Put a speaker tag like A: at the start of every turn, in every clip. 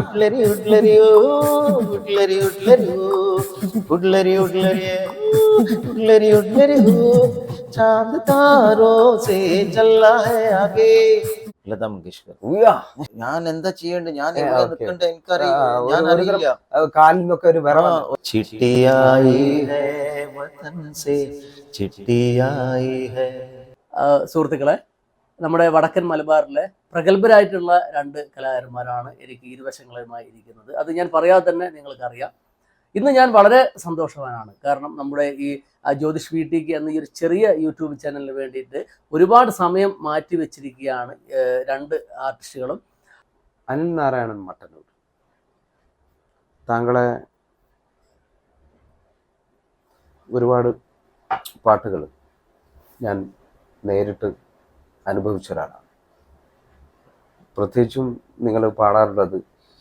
A: ഉട്ലരി ഉട്ലരി ഓ ഉട്ലരി ഉട്ലരി ഓ ഉട്ലരി ഉട്ലരി ഉട്ലരി ഉട്ലരി ഓ Chand താരോ say ചല്ല high ആഗേ. Lata Mangeshkar. ഞാൻ എന്താ ചെയ്യണ്ടേ, ഞാൻ എവിടെ നിൽക്കണ്ടേ എനിക്കറിയില്ല, ഞാൻ അറിയില്ല.
B: കാലിൽ നിന്നൊക്കെ ഒരു വിറ.
A: ചിട്ടിയായി ഹൈ വതൻ സേ ചിട്ടിയായി ഹൈ.
C: സുഹൃത്തുക്കളെ, നമ്മുടെ വടക്കൻ മലബാറിലെ പ്രഗത്ഭരായിട്ടുള്ള രണ്ട് കലാകാരന്മാരാണ് എനിക്ക് ഇരുവശങ്ങളുമായി ഇരിക്കുന്നത്. അത് ഞാൻ പറയാതെ തന്നെ നിങ്ങൾക്കറിയാം. ഇന്ന് ഞാൻ വളരെ സന്തോഷവാനാണ്. കാരണം നമ്മുടെ ഈ ജ്യോതിഷ് വീട്ടിക്ക് എന്ന ഈ ഒരു ചെറിയ യൂട്യൂബ് ചാനലിന് വേണ്ടിയിട്ട് ഒരുപാട് സമയം മാറ്റി വെച്ചിരിക്കുകയാണ് രണ്ട് ആർട്ടിസ്റ്റുകളും.
B: അനിൽ നാരായണൻ മട്ടന്നൂർ, താങ്കളെ ഒരുപാട് പാട്ടുകൾ ഞാൻ നേരിട്ട് അനുഭവിച്ച ഒരാളാണ്. പ്രത്യേകിച്ചും നിങ്ങൾ പാടാറുള്ളത്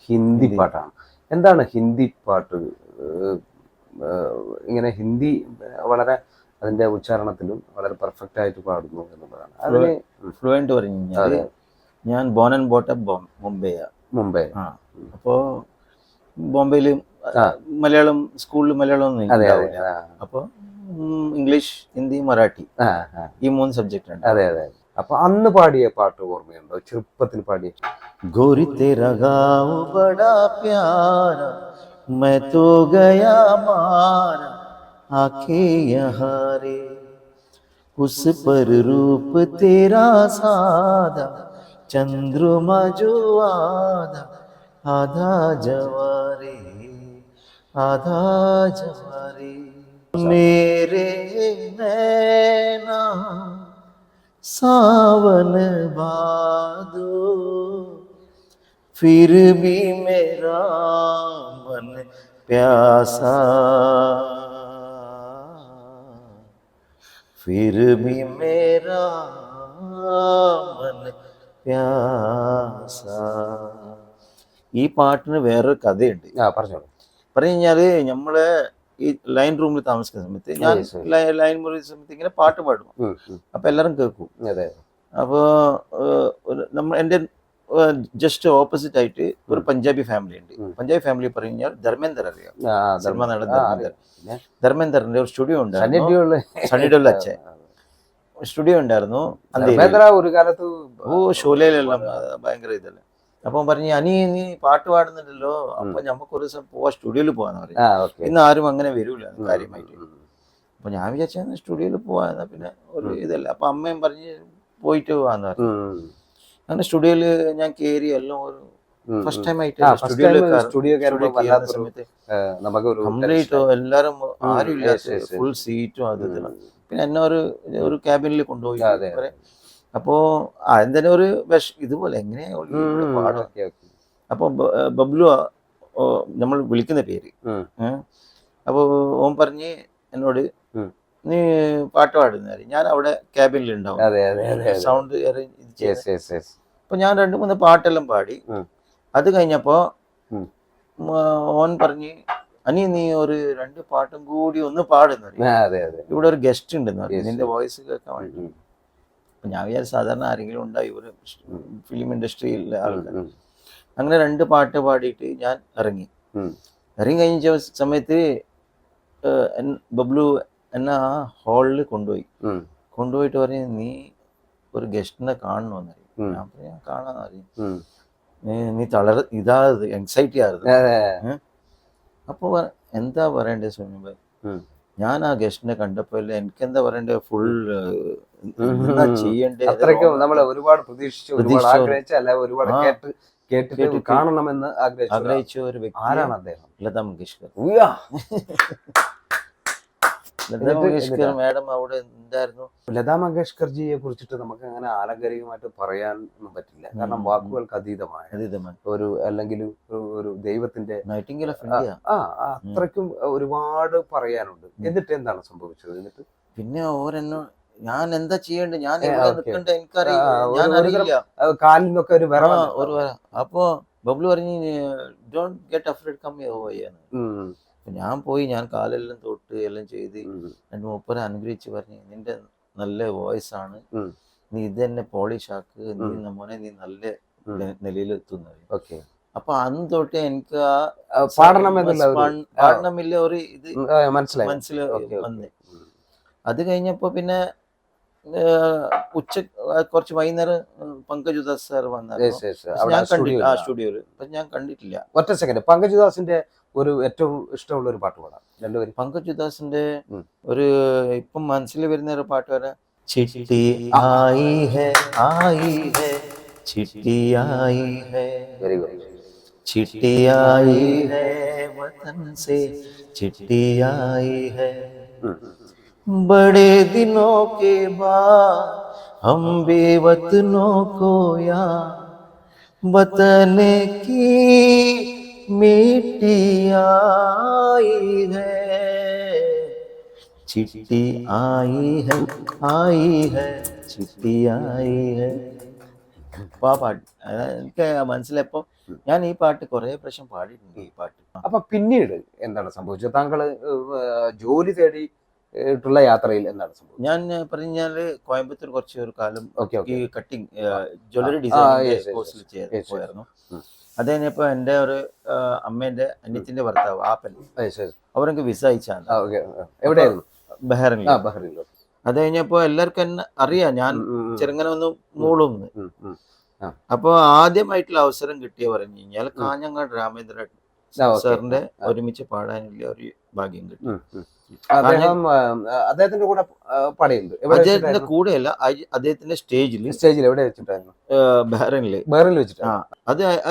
B: ഹിന്ദി പാട്ടാണ്. എന്താണ് ഹിന്ദി പാട്ട്? ഇങ്ങനെ ഹിന്ദി വളരെ അതിൻ്റെ ഉച്ചാരണത്തിലും വളരെ പെർഫെക്റ്റ് ആയിട്ട് പാടുന്നു എന്നുള്ളതാണ്. അതിന്
A: ഫ്ലുവൻ്റ് പറഞ്ഞു കഴിഞ്ഞാൽ ഞാൻ ബോൺ ആൻഡ് ബോട്ടപ്പ് മുംബൈ. അപ്പോൾ ബോംബെയിൽ മലയാളം സ്കൂളിൽ മലയാളം ഒന്നും ഉണ്ടാവില്ല. അപ്പോൾ ഇംഗ്ലീഷ്, ഹിന്ദി, മറാഠി ഈ 3 സബ്ജക്റ്റ് ഉണ്ട്.
B: അതെ അതെ. അപ്പൊ അന്ന് പാടിയ പാട്ട് ഓർമ്മയുണ്ടോ? ചെറുപ്പത്തിൽ പാടിയ
A: ഗോരി തേരാ ഗാവ് ബടാ പ്യാരാ मैं तो गया मारा आके यहाँ रे उस पर रूप तेरा सादा चंद्रमा जो आधा आधा जवारे आधा जवारे मेरे नैना सावन भादो फिर भी मेरा मन प्यासा फिर भी मेरा मन प्यासा. ഈ പാട്ടിന് വേറൊരു കഥയുണ്ട്.
B: പറഞ്ഞോളൂ.
A: പറഞ്ഞു കഴിഞ്ഞാല് നമ്മള് ഈ ലൈൻ റൂമിൽ താമസിക്കുന്ന സമയത്ത് ഞാൻ ലൈൻ മുറി സമയത്ത് ഇങ്ങനെ പാട്ട് പാടും. അപ്പൊ എല്ലാരും കേൾക്കും. അപ്പോ എൻ്റെ ജസ്റ്റ് ഓപ്പോസിറ്റ് ആയിട്ട് ഒരു പഞ്ചാബി ഫാമിലി ഉണ്ട്. പഞ്ചാബി ഫാമിലി പറഞ്ഞു കഴിഞ്ഞാൽ ധർമ്മേന്ദർ അറിയാം, സിനിമ നടൻ ധർമ്മേന്ദറിന്റെ ഒരു സ്റ്റുഡിയോ ഉണ്ടായിരുന്നു. സണ്ണി ഡെയോൾ അച്ഛൻ സ്റ്റുഡിയോ ഉണ്ടായിരുന്നു
B: ഒരു കാലത്ത്.
A: ഷോലയിലെല്ലാം ഭയങ്കര ഇതല്ലേ. അപ്പൊ പറഞ്ഞു, നീ പാട്ട് പാടുന്നുണ്ടല്ലോ, അപ്പൊ നമുക്കൊരു ദിവസം പോവാ, സ്റ്റുഡിയോയിൽ പോവാന്ന് പറയും. ഇന്ന് ആരും അങ്ങനെ വരൂല കാര്യമായിട്ട്. അപ്പൊ ഞാൻ വിചാരിച്ച സ്റ്റുഡിയോയിൽ പോവാ, പിന്നെ ഒരു ഇതല്ല. അപ്പൊ അമ്മയും പറഞ്ഞ് പോയിട്ട് പോവാന്ന് പറഞ്ഞു. അങ്ങനെ സ്റ്റുഡിയോയിൽ ഞാൻ കയറി. എല്ലാം ഒരു ഫസ്റ്റ് ടൈം ആയിട്ട് സ്റ്റുഡിയോ സമയത്ത് കംപ്ലീറ്റ് എല്ലാരും ആരും ഇല്ലാത്ത ഫുൾ സീറ്റും അത് പിന്നെ എന്നെ ഒരു ക്യാബിനിൽ കൊണ്ടുപോയി. അപ്പോ എന്തിനും ഒരു ഇതുപോലെ എങ്ങനെയാ പാടും. അപ്പൊ ബബ്ലു നമ്മൾ വിളിക്കുന്ന പേര്. അപ്പൊ ഓൻ പറഞ്ഞ് എന്നോട്, നീ പാട്ട് പാടുന്ന. ഞാൻ അവിടെ ക്യാബിനിൽ ഉണ്ടാവും, സൗണ്ട് അപ്പൊ ഞാൻ 2-3 പാട്ടെല്ലാം പാടി. അത് കഴിഞ്ഞപ്പോ ഓൻ പറഞ്ഞ്, നീ ഒരു 2 പാട്ടും കൂടി ഒന്ന് പാടുന്ന, ഇവിടെ ഒരു ഗസ്റ്റ് ഉണ്ടെന്ന് പറഞ്ഞു, നിന്റെ വോയിസ് കേൾക്കാൻ വേണ്ടി. അപ്പൊ ഞാൻ വിചാരിച്ചു സാധാരണ ആരെങ്കിലും ഉണ്ടായി, ഒരു ഫിലിം ഇൻഡസ്ട്രിയിലെ ആൾക്കാർ. അങ്ങനെ 2 പാട്ട് പാടിയിട്ട് ഞാൻ ഇറങ്ങി കഴിഞ്ഞ സമയത്ത് ബബ്ലു എന്നെ ആ ഹാളിൽ കൊണ്ടുപോയിട്ട് പറഞ്ഞ്, നീ ഒരു ഗസ്റ്റിനെ കാണണമെന്ന് അറിയും. ഞാൻ പറയാം കാണാന്ന് അറിയും. നീ എൻസൈറ്റി ആയിരുന്നു. അപ്പൊ എന്താ പറയണ്ടേ സുനിൽ, ഞാൻ ആ ഗസ്റ്റിനെ കണ്ടപ്പോ എനിക്കെന്താ പറയണ്ടേ, ഫുൾ എന്താ ചെയ്യണ്ടേ.
B: നമ്മൾ ഒരുപാട് കേട്ടിട്ട് കാണണമെന്ന് ആഗ്രഹിച്ച ഒരു വ്യക്തി. ആരാണ് അദ്ദേഹം?
A: ലതാ മങ്കേഷ്കർ. മാഡം അവിടെ ഉണ്ടായിരുന്നു.
B: ലതാ മങ്കേഷ്കർജിയെ കുറിച്ചിട്ട് നമുക്ക് അങ്ങനെ ആലങ്കാരികമായിട്ട് പറയാൻ ഒന്നും പറ്റില്ല. കാരണം വാക്കുകൾക്ക് അതീതമായ ഒരു, അല്ലെങ്കിൽ ഒരു ദൈവത്തിന്റെ അത്രയ്ക്കും ഒരുപാട് പറയാനുണ്ട്. എന്നിട്ട് എന്താണ് സംഭവിച്ചത്? എന്നിട്ട്
A: പിന്നെ ഞാൻ എന്താ ചെയ്യണ്ടേ, ഞാൻ നിൽക്കണ്ടേ എനിക്കറിയില്ല.
B: കാലിൽ നിന്നൊക്കെ ഒരു വിറ.
A: അപ്പൊ ബബ്ലു പറഞ്ഞ്, don't get afraid, come here. ഞാൻ പോയി, ഞാൻ കാലെല്ലാം തൊട്ട് എല്ലാം ചെയ്ത് 2-3 അനുഗ്രഹിച്ച് പറഞ്ഞ്, നിന്റെ നല്ല വോയിസ് ആണ്, നീ ഇത് തന്നെ പോളിഷ് ആക്ക്, നീ മോനെ നീ നല്ല നിലയിലെത്തുന്നത്. അപ്പൊ അന്ന് തൊട്ട് എനിക്ക് പാടണമെന്നില്ല ഒരു ഇത് മനസ്സിൽ വന്ന്. അത് കഴിഞ്ഞപ്പോ പിന്നെ ഉച്ച കുറച്ച് വൈകുന്നേരം പങ്കജ് ഉദാസ് സാർ വന്നു. ഞാൻ കണ്ടില്ല ആ സ്റ്റുഡിയോയില്, പക്ഷെ ഞാൻ കണ്ടിട്ടില്ല.
B: ഒറ്റ സെക്കൻഡ്, പങ്കജ് ഉദാസിന്റെ ഒരു ഏറ്റവും ഇഷ്ടമുള്ള ഒരു പാട്ട് പാടാം രണ്ടുപേരും.
A: പങ്കജ് ഉദാസിന്റെ ഒരു ഇപ്പം മനസ്സിൽ വരുന്ന ഒരു പാട്ട് വരാം. ചിട്ടി ആയി ഹൈ ചിട്ടി ആയി ഹൈ.
B: Very good.
A: चिट्ठी आई है वतन से चिट्ठी आई है, बड़े दिनों के बाद हम बेवतनों को याद बताने की मिट्टी आई है. चिट्ठी आई है चिट्ठी आई है. ആ പാട്ട് എനിക്ക് മനസ്സിലായപ്പോ ഞാൻ ഈ പാട്ട് കുറെ പ്രാവശ്യം പാടിയിട്ടുണ്ട് ഈ പാട്ട്.
B: അപ്പൊ പിന്നീട് എന്താണ് സംഭവിച്ചത്? താങ്കള് ജോലി തേടിയിട്ടുള്ള യാത്രയിൽ എന്താണ് സംഭവിച്ചത്?
A: ഞാൻ പറഞ്ഞാല് കോയമ്പത്തൂർ കുറച്ച് ഒരു കാലം ഈ കട്ടിങ് ജ്വല്ലറി ഡിസൈൻ കോഴ്സിൽ പോയായിരുന്നു. അത് കഴിഞ്ഞപ്പോ എന്റെ ഒരു അമ്മേന്റെ അനിയത്തിന്റെ ഭർത്താവ് ആപ്പൻ അവരെനിക്ക് വിസ അയച്ചാണ്.
B: എവിടെയായിരുന്നു?
A: ബഹ്റിനിൽ. അത് കഴിഞ്ഞപ്പോ എല്ലാവർക്കും എന്നെ അറിയാം, ഞാൻ ചെറുങ്ങനെ ഒന്ന് മൂളുന്ന്. അപ്പൊ ആദ്യമായിട്ടുള്ള അവസരം കിട്ടിയ പറഞ്ഞു കഴിഞ്ഞാൽ കാഞ്ഞങ്ങാട് രാമേന്ദ്രൻ സാറിന്റെ ഒരുമിച്ച് പാടാനുള്ള ഒരു ഭാഗ്യം കിട്ടി.
B: അദ്ദേഹത്തിന്റെ കൂടെ പാടിയിട്ടുണ്ട്.
A: അദ്ദേഹത്തിന്റെ കൂടെയല്ല, അദ്ദേഹത്തിന്റെ സ്റ്റേജിൽ
B: എവിടെ വെച്ചിട്ടായിരുന്നു?
A: ബഹ്റിനിൽ വെച്ചിട്ട്.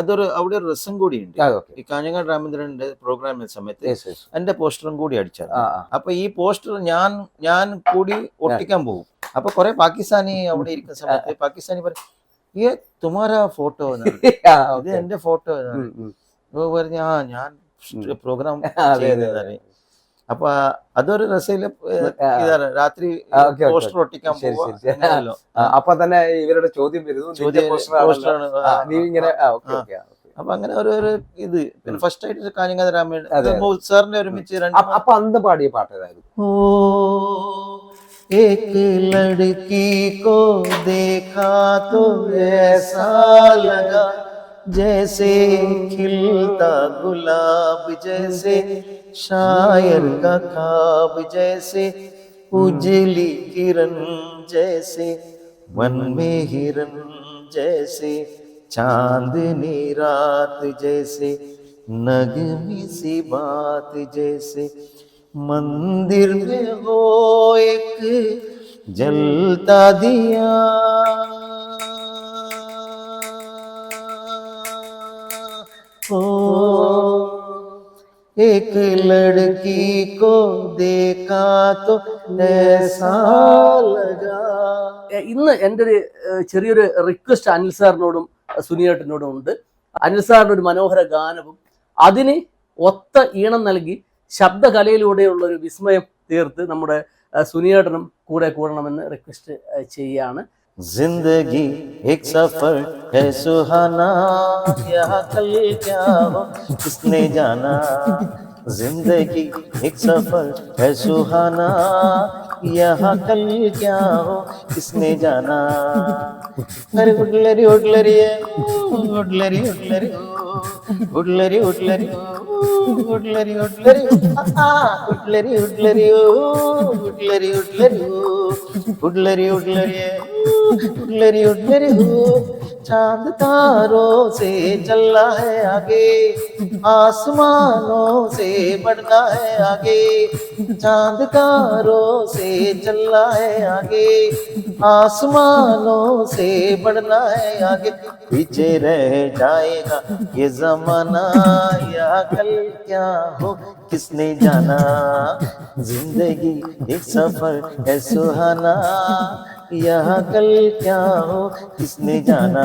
A: അതൊരു അവിടെ ഒരു രസം കൂടി ഉണ്ട്. ഈ കാഞ്ഞങ്ങാട് രാമേന്ദ്രന്റെ പ്രോഗ്രാമിന്റെ സമയത്ത് എന്റെ പോസ്റ്ററും കൂടി അടിച്ചത്. അപ്പൊ ഈ പോസ്റ്റർ ഞാൻ കൂടി ഒട്ടിക്കാൻ പോകും. അപ്പൊ കുറെ പാകിസ്ഥാനി അവിടെ ഇരിക്കുന്ന സമയത്ത് പാകിസ്ഥാനി പറയും, ഈ തുമാരാ ഫോട്ടോ, ഇത് എന്റെ ഫോട്ടോ പറഞ്ഞ ഞാൻ പ്രോഗ്രാം ചെയ്തതാണ്. അപ്പൊ അതൊരു രസയില് രാത്രി പോസ്റ്റർ ഒട്ടിക്കാൻ പോകുമല്ലോ.
B: അപ്പൊ തന്നെ ഇവരുടെ ചോദ്യം വരുന്നു,
A: അപ്പൊ അങ്ങനെ ഒരു ഇത്. പിന്നെ ഫസ്റ്റ് ആയിട്ട് കാഞ്ഞങ്ങാട് രാമേന്ദ്രൻ സാറിന്റെ ഒരുമിച്ച്
B: അപ്പൊ അന്ന് പാടിയ പാട്ട് ഏതായിരുന്നു?
A: एक लड़की को देखा तो ऐसा लगा जैसे खिलता गुलाब, जैसे शायर का ख्वाब, जैसे उजली किरण, जैसे मन में हिरन, जैसे चांदनी रात, जैसे नगमी सी बात, जैसे मंदिर में हो एक जलता दिया, ओ एक लड़की को देखा तो ऐसा लगा.
C: ഇന്ന് എൻ്റെ ഒരു ചെറിയൊരു റിക്വസ്റ്റ് അനിൽ സാറിനോടും സുനിയേട്ടനോടും ഉണ്ട്. അനിൽ സാറിന്റെ ഒരു മനോഹര ഗാനവും അതിന് ഒത്ത ഈണം നൽകി ശബ്ദകലയിലൂടെയുള്ള ഒരു വിസ്മയം തീർത്ത് നമ്മുടെ സുനിയേട്ടനും കൂടെ കൂടണമെന്ന് റിക്വസ്റ്റ് ചെയ്യാണ്.
A: जिंदगी एक सफर है सुहाना, यहाँ कल क्या हो किसने जाना. जिंदगी एक सफर है सुहाना, यहाँ कल क्या हो किसने जाना. अरे उडलरी उडलरी उडलरी उडलरी उडलरी उडलरी उडलरी उडलरी उडलरी उडलरी उडलरी उडलरी उडलरी उडलरी उडलरी. चांद तारों से चलना है आगे, आसमानों से बढ़ना है आगे. चांद तारों से चलना है आगे, आसमानों से बढ़ना है आगे. पीछे रह जाएगा ये जमाना, या कल क्या हो किसने जाना. जिंदगी एक सफर है सुहाना, यहाँ कल क्या हो किसने जाना.